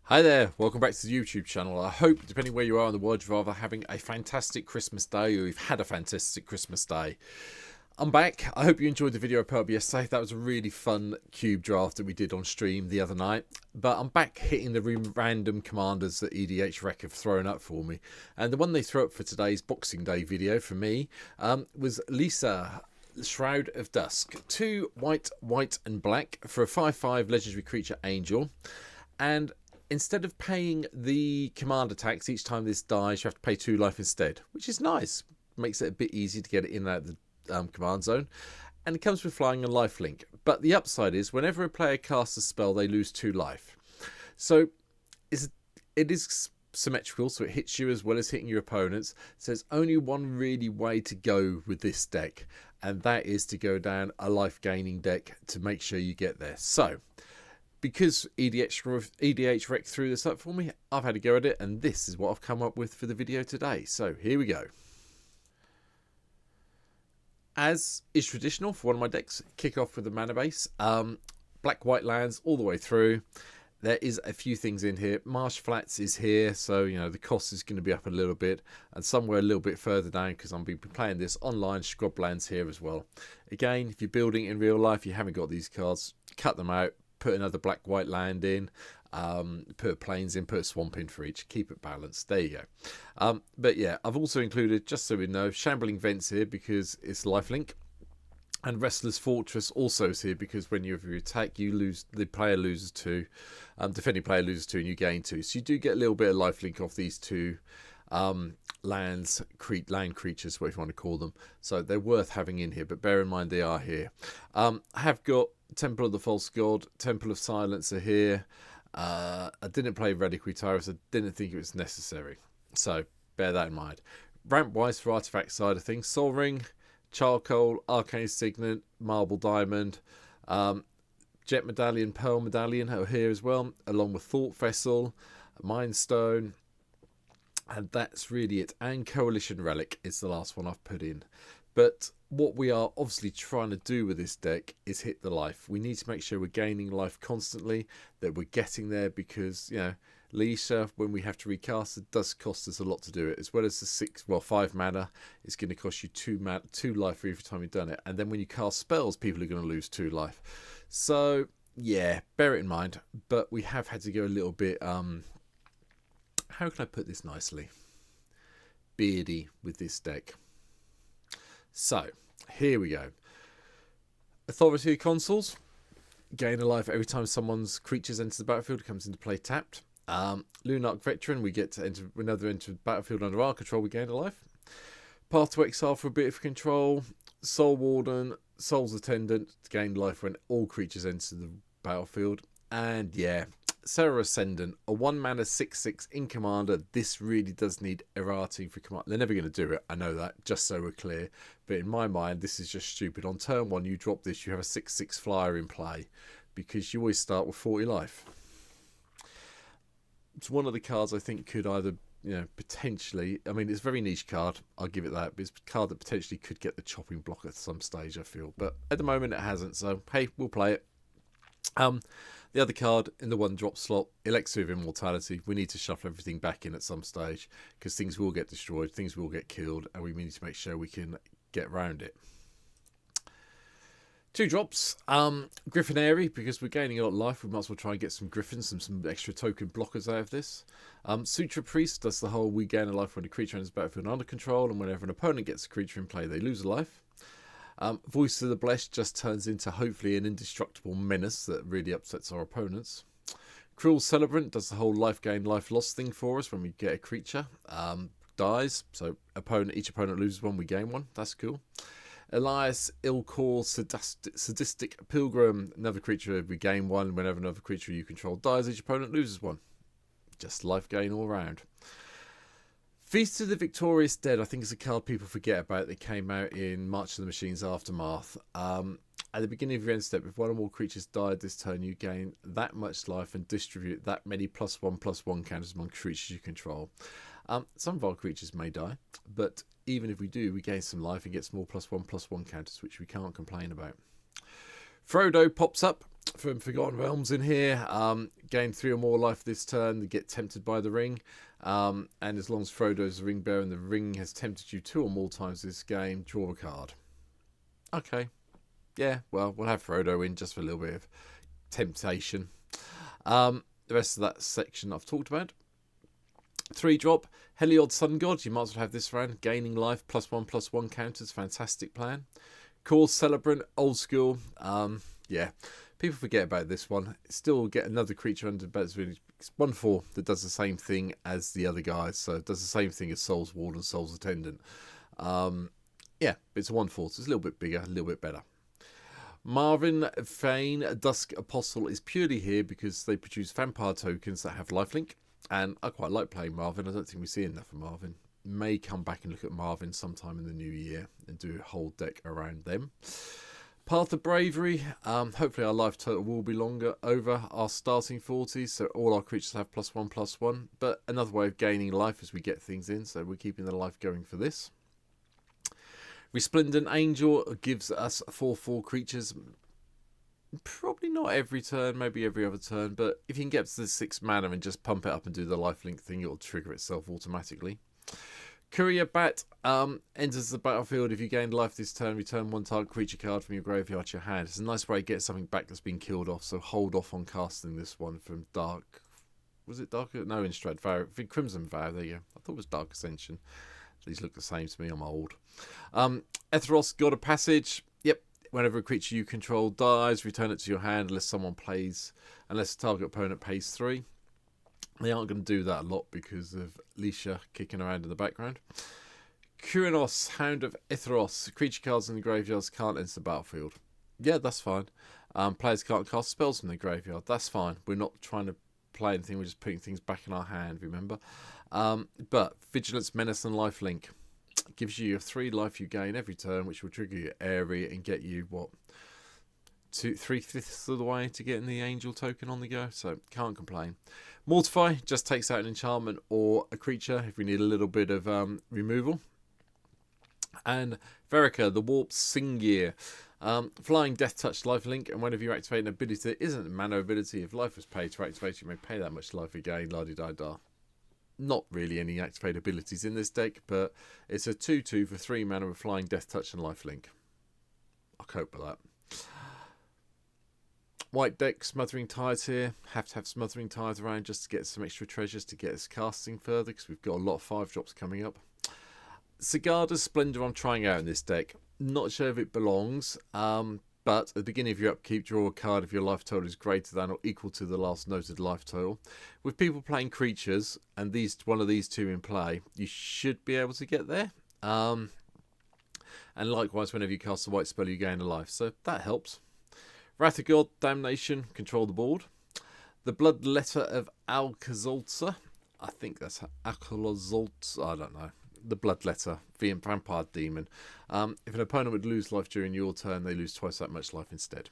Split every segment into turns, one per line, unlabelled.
Hi there, welcome back to the YouTube channel. I hope, depending where you are in the world, you're either having a fantastic Christmas day or you've had a fantastic Christmas day. I'm back. I hope you enjoyed the video I put up yesterday. That was a really fun cube draft that we did on stream the other night. But I'm back hitting the random commanders that EDHrec have thrown up for me. And the one they threw up for today's Boxing Day video for me was Liesa, Shroud of Dusk. 2 white, white and black for a 5/5 legendary creature angel. And instead of paying the commander tax each time this dies, you have to pay 2 life instead, which is nice. Makes it a bit easier to get it in and out of the command zone. And it comes with flying and lifelink. But the upside is whenever a player casts a spell, they lose 2 life. So it is symmetrical, so it hits you as well as hitting your opponents. So there's only one really way to go with this deck, and that is to go down a life gaining deck to make sure you get there. So because EDHrec threw this up for me, I've had a go at it, and this is what I've come up with for the video today. So here we go. As is traditional for one of my decks, kick off with the mana base. Black-white lands all the way through. There is a few things in here. Marsh Flats is here, so you know the cost is going to be up a little bit, and somewhere a little bit further down because I'm going to be playing this online. Scrublands here as well. Again, if you're building in real life, you haven't got these cards, cut them out. Put another black-white land in, put plains in, put a swamp in for each. Keep it balanced. There you go. But yeah, I've also included, just so we know, Shambling Vents here because it's lifelink. And Restless Fortress also is here because when you attack, you lose. The player loses 2. Defending player loses 2 and you gain 2. So you do get a little bit of lifelink off these 2 land creatures, whatever you want to call them. So they're worth having in here, but bear in mind they are here. I have got Temple of the False God, Temple of Silence are here. I didn't play Reliquary Tyrus. I didn't think it was necessary. So bear that in mind. Ramp-wise for artifact side of things, Sol Ring, Charcoal, Arcane Signet, Marble Diamond, Jet Medallion, Pearl Medallion are here as well, along with Thought Vessel, Mind Stone. And that's really it. And Coalition Relic is the last one I've put in. But what we are obviously trying to do with this deck is hit the life. We need to make sure we're gaining life constantly, that we're getting there because, you know, Liesa, when we have to recast, it does cost us a lot to do it. As well as the 5 mana, it's going to cost you 2 life for every time you've done it. And then when you cast spells, people are going to lose 2 life. So, yeah, bear it in mind. But we have had to go a little bit, how can I put this nicely? Beardy with this deck. So, here we go. Authority Consuls. Gain a life every time someone's creatures enter the battlefield. Comes into play tapped. Lunarch Veteran. We get to enter the battlefield under our control. We gain a life. Path to Exile for a bit of control. Soul Warden. Soul's Attendant. Gain life when all creatures enter the battlefield. And yeah, Serra Ascendant, a 1 mana 6/6 in commander. This really does need errating for command. They're never going to do it, I know that, just so we're clear. But in my mind, this is just stupid. On turn 1, you drop this, you have a 6/6 flyer in play because you always start with 40 life. It's one of the cards I think could either, you know, potentially, I mean, it's a very niche card, I'll give it that, but it's a card that potentially could get the chopping block at some stage, I feel. But at the moment, it hasn't, so hey, we'll play it. The other card in the 1-drop slot, Elixir of Immortality. We need to shuffle everything back in at some stage because things will get destroyed, things will get killed, and we need to make sure we can get around it. 2 drops, Griffinary, because we're gaining a lot of life, we might as well try and get some Griffins and some extra token blockers out of this. Sutra Priest does the whole we gain a life when a creature enters the battlefield under control, and whenever an opponent gets a creature in play, they lose a life. Voice of the Blessed just turns into hopefully an indestructible menace that really upsets our opponents. Cruel Celebrant does the whole life gain, life loss thing for us when we get a creature. Dies, so each opponent loses 1, we gain 1. That's cool. Elias Ilkor Sadistic Pilgrim, another creature, we gain 1. Whenever another creature you control dies, each opponent loses 1. Just life gain all round. Feast of the Victorious Dead, I think, is a card people forget about that came out in March of the Machines Aftermath. At the beginning of your end step, if 1 or more creatures died this turn, you gain that much life and distribute that many +1/+1 counters among creatures you control. Some of our creatures may die, but even if we do, we gain some life and get some more +1/+1 counters, which we can't complain about. Frodo pops up. from Forgotten Realms in here. Gain 3 or more life this turn. They get tempted by the ring. And as long as Frodo's the ring bearer and the ring has tempted you 2 or more times this game, draw a card. Okay. Yeah, well, we'll have Frodo in just for a little bit of temptation. The rest of that section I've talked about. 3-drop, Heliod Sun God. You might as well have this round. Gaining life, +1/+1 counters. Fantastic plan. Core Celebrant, old school. Yeah, people forget about this one. Still get another creature under beds. It's 1/4 that does the same thing as the other guys. So it does the same thing as Soul's Ward and Soul's Attendant. Yeah, it's a 1/4. So it's a little bit bigger, a little bit better. Marvin Fan Dusk Apostle is purely here because they produce vampire tokens that have lifelink. And I quite like playing Marvin. I don't think we see enough of Marvin. May come back and look at Marvin sometime in the new year and do a whole deck around them. Path of Bravery. Hopefully our life total will be longer over our starting 40s, so all our creatures have +1/+1. But another way of gaining life as we get things in, so we're keeping the life going for this. Resplendent Angel gives us 4/4 creatures. Probably not every turn, maybe every other turn, but if you can get to the 6 mana and just pump it up and do the lifelink thing, it'll trigger itself automatically. Courier Bat enters the battlefield. If you gain life this turn, return 1 target creature card from your graveyard to your hand. It's a nice way to get something back that's been killed off, so hold off on casting this one from Dark. Was it Dark? No, Innistrad Vow. Crimson Vow, there you go. I thought it was Dark Ascension. These look the same to me, I'm old. Etheros, God of Passage. Yep, whenever a creature you control dies, return it to your hand unless the target opponent pays 3. They aren't going to do that a lot because of Liesa kicking around in the background. Kurinos, Hound of Etheros. Creature cards in the graveyards can't enter the battlefield. Yeah, that's fine. Players can't cast spells from the graveyard. That's fine. We're not trying to play anything. We're just putting things back in our hand, remember? But Vigilance, Menace and Lifelink gives you your 3 life you gain every turn, which will trigger your area and get you, 3/5 of the way to getting the angel token on the go, so can't complain. Mortify just takes out an enchantment or a creature if we need a little bit of removal. And Verica, the Warp Singir. Flying Death Touch lifelink, and whenever you activate an ability that isn't a mana ability, if life was paid to activate, you may pay that much life again, la-di-da-da. Not really any activate abilities in this deck, but it's a 2/2 for 3 mana with Flying Death Touch and lifelink. I'll cope with that. White deck, Smothering Tides here. Have to have Smothering Tides around just to get some extra treasures to get us casting further, because we've got a lot of 5-drops coming up. Sigarda's Splendor I'm trying out in this deck. Not sure if it belongs, but at the beginning of your upkeep, draw a card if your life total is greater than or equal to the last noted life total. With people playing creatures, and one of these 2 in play, you should be able to get there. And likewise, whenever you cast a white spell, you gain a life, so that helps. Wrath of God, Damnation, control the board. The Blood Letter of Alcazolza. I think that's Alcazolza, I don't know. The Blood Letter, the Vampire Demon. If an opponent would lose life during your turn, they lose twice that much life instead.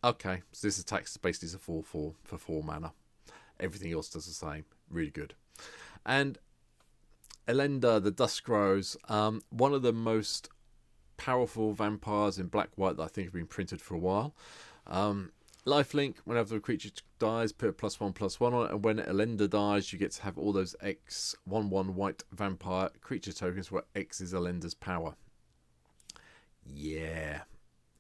Okay, so this attack basically is a 4/4 for 4 mana. Everything else does the same. Really good. And Elenda, the Dusk Rose. One of the most powerful vampires in black-white that I think have been printed for a while. Lifelink, whenever the creature dies, put a +1/+1 on it, and when Elenda dies, you get to have all those X 1/1 white vampire creature tokens where X is Elenda's power. Yeah.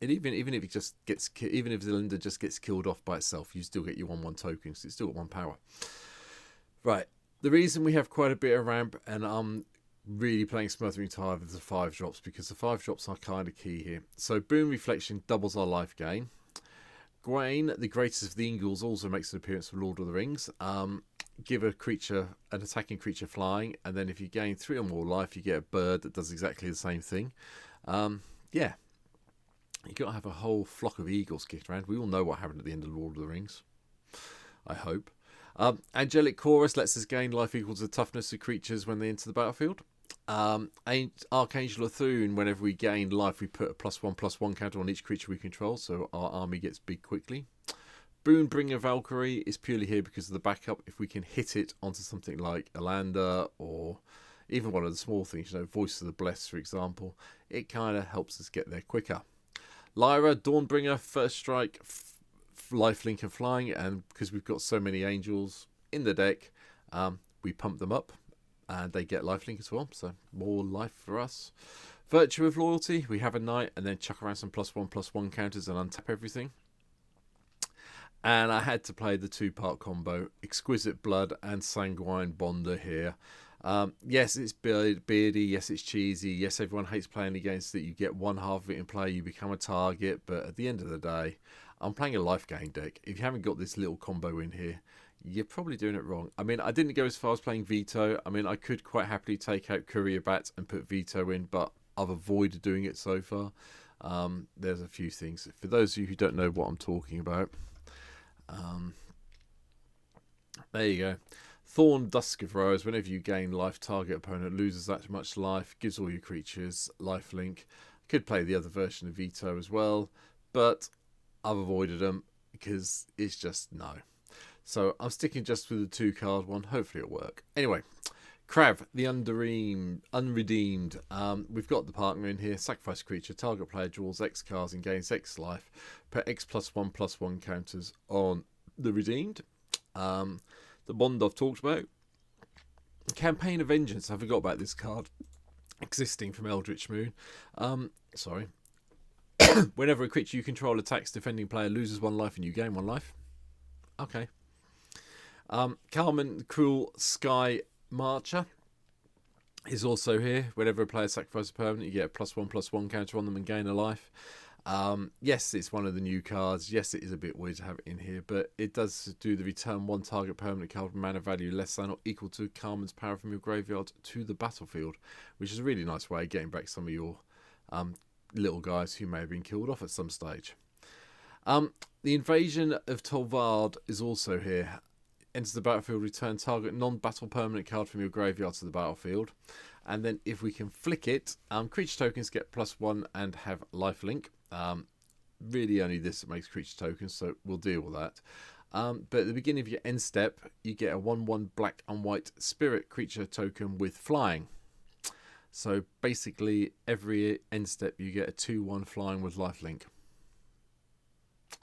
And even if it just gets, even if Elenda just gets killed off by itself, you still get your 1/1 tokens, so it's still got 1 power. Right. The reason we have quite a bit of ramp, and I'm really playing Smothering Tide with the 5-drops, because the 5-drops are kind of key here. So Boon Reflection doubles our life gain. Gwaine, the Greatest of the Ingles, also makes an appearance for Lord of the Rings. Give a creature, an attacking creature, flying, and then if you gain 3 or more life, you get a bird that does exactly the same thing. Yeah, you got to have a whole flock of eagles kicking around. We all know what happened at the end of Lord of the Rings, I hope. Angelic Chorus lets us gain life equal to the toughness of creatures when they enter the battlefield. Archangel of Thune, whenever we gain life, we put a +1/+1 counter on each creature we control, so our army gets big quickly. Boonbringer Valkyrie is purely here because of the backup. If we can hit it onto something like Elanda, or even one of the small things, Voice of the Blessed, for example, it kind of helps us get there quicker. Lyra, Dawnbringer, First Strike, lifelink and flying, and because we've got so many angels in the deck, we pump them up and they get lifelink as well, so more life for us. Virtue of Loyalty, we have a knight and then chuck around some +1/+1 counters and untap everything. And I had to play the 2-part combo, Exquisite Blood and Sanguine Bonder here. Yes, it's beardy, yes, it's cheesy, yes, everyone hates playing against it. You get one half of it in play, you become a target, but at the end of the day, I'm playing a life gain deck. If you haven't got this little combo in here, you're probably doing it wrong. I mean, I didn't go as far as playing Veto. I mean, I could quite happily take out Courier Bat and put Veto in, but I've avoided doing it so far. There's a few things. For those of you who don't know what I'm talking about, there you go. Thorn Dusk of Rose. Whenever you gain life, target opponent loses that much life, gives all your creatures lifelink. Could play the other version of Veto as well, but I've avoided them because it's just no. So I'm sticking just with the 2-card one. Hopefully it'll work. Anyway, Krav, the Unredeemed. We've got the partner in here. Sacrifice creature. Target player draws X cards and gains X life. Put X +1/+1 counters on the Redeemed. The Bond I've talked about. Campaign of Vengeance. I forgot about this card. Existing from Eldritch Moon. Sorry. Whenever a creature you control attacks defending player loses 1 life and you gain 1 life. Okay. Carmen Cruel Sky Marcher is also here. Whenever a player sacrifices a permanent, you get a +1/+1 counter on them and gain a life. Yes, it's one of the new cards. Yes, it is a bit weird to have it in here, but it does do the return 1 target permanent card with mana value less than or equal to Carmen's power from your graveyard to the battlefield, which is a really nice way of getting back some of your little guys who may have been killed off at some stage. The Invasion of Tolvard is also here. Enters the battlefield, return target non-battle permanent card from your graveyard to the battlefield. And then if we can flick it, creature tokens get +1 and have lifelink. Really only this that makes creature tokens, so we'll deal with that. But at the beginning of your end step, you get a 1/1 black and white spirit creature token with flying. So basically, every end step you get a 2/1 flying with lifelink.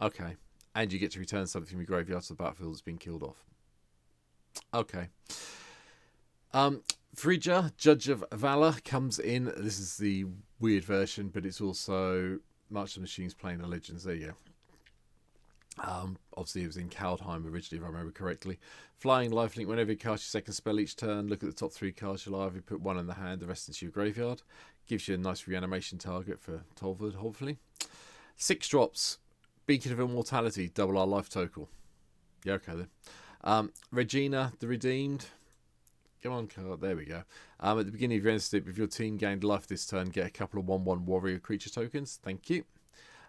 Okay. And you get to return something from your graveyard to the battlefield that's been killed off. Okay. Frigga, Judge of Valor, comes in. This is the weird version, but it's also March of the Machines playing the Legends. There you go. Obviously, it was in Kaldheim originally, if I remember correctly. Flying lifelink. Whenever you cast your second spell each turn, look at the top 3 cards you'll either put 1 in the hand, the rest into your graveyard. Gives you a nice reanimation target for Tolvard, hopefully. 6 drops. Beacon of Immortality, double our life total. Yeah, okay then. Regina, the Redeemed. Come on, card. There we go. At the beginning of your end step, if your team gained life this turn, get a couple of 1/1 warrior creature tokens. Thank you.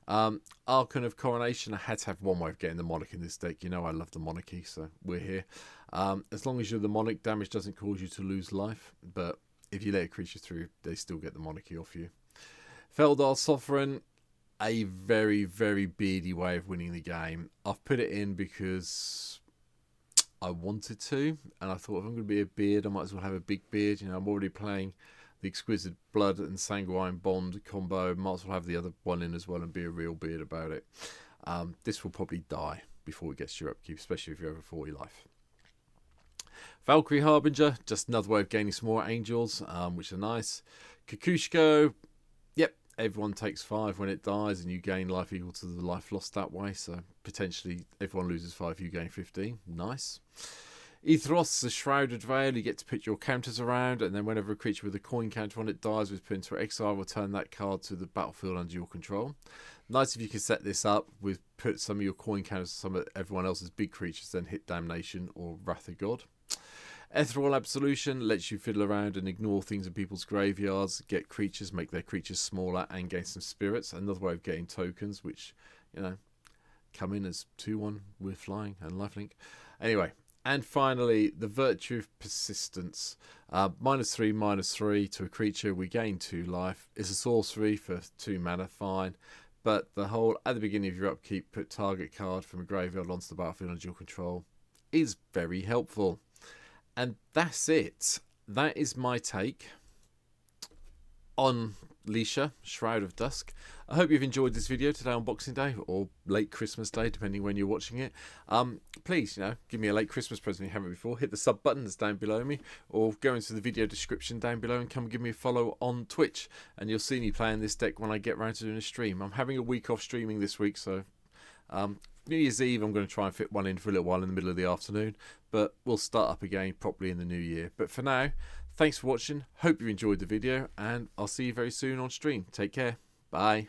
Archon of Coronation. I had to have one way of getting the Monarch in this deck. You know I love the Monarchy, so we're here. As long as you're the Monarch, damage doesn't cause you to lose life. But if you let a creature through, they still get the Monarchy off you. Feldar Sovereign. A very, very beardy way of winning the game. I've put it in because I wanted to, and I thought if I'm going to be a beard, I might as well have a big beard. You know, I'm already playing the Exquisite Blood and Sanguine Bond combo. Might as well have the other one in as well and be a real beard about it. This will probably die before it gets to your upkeep, especially if you're over 40 life. Valkyrie Harbinger, just another way of gaining some more angels, which are nice. Kukushko, yep. Everyone takes 5 when it dies, and you gain life equal to the life lost that way. So potentially everyone loses 5, you gain 15. Nice. EDHrec, the Shrouded Veil, you get to put your counters around, and then whenever a creature with a coin counter on it dies with put into exile, return that card to the battlefield under your control. Nice if you can set this up with put some of your coin counters to some of everyone else's big creatures, then hit Damnation or Wrath of God. Ethereal Absolution lets you fiddle around and ignore things in people's graveyards, get creatures, make their creatures smaller, and gain some spirits. Another way of getting tokens, which, you know, come in as 2/1 with flying and lifelink. Anyway, and finally, the Virtue of Persistence. -3/-3 to a creature, we gain 2 life. It's a sorcery for 2 mana, fine. But the whole, at the beginning of your upkeep, put target card from a graveyard onto the battlefield under your control is very helpful. And that's it. That is my take on Liesa, Shroud of Dusk. I hope you've enjoyed this video today on Boxing Day, or late Christmas Day, depending when you're watching it. Please, give me a late Christmas present if you haven't before. Hit the sub button that's down below me, or go into the video description down below and come give me a follow on Twitch, and you'll see me playing this deck when I get round to doing a stream. I'm having a week off streaming this week, so New Year's Eve I'm going to try and fit one in for a little while in the middle of the afternoon, but we'll start up again properly in the new year. But for now, thanks for watching, hope you enjoyed the video, and I'll see you very soon on stream. Take care, bye.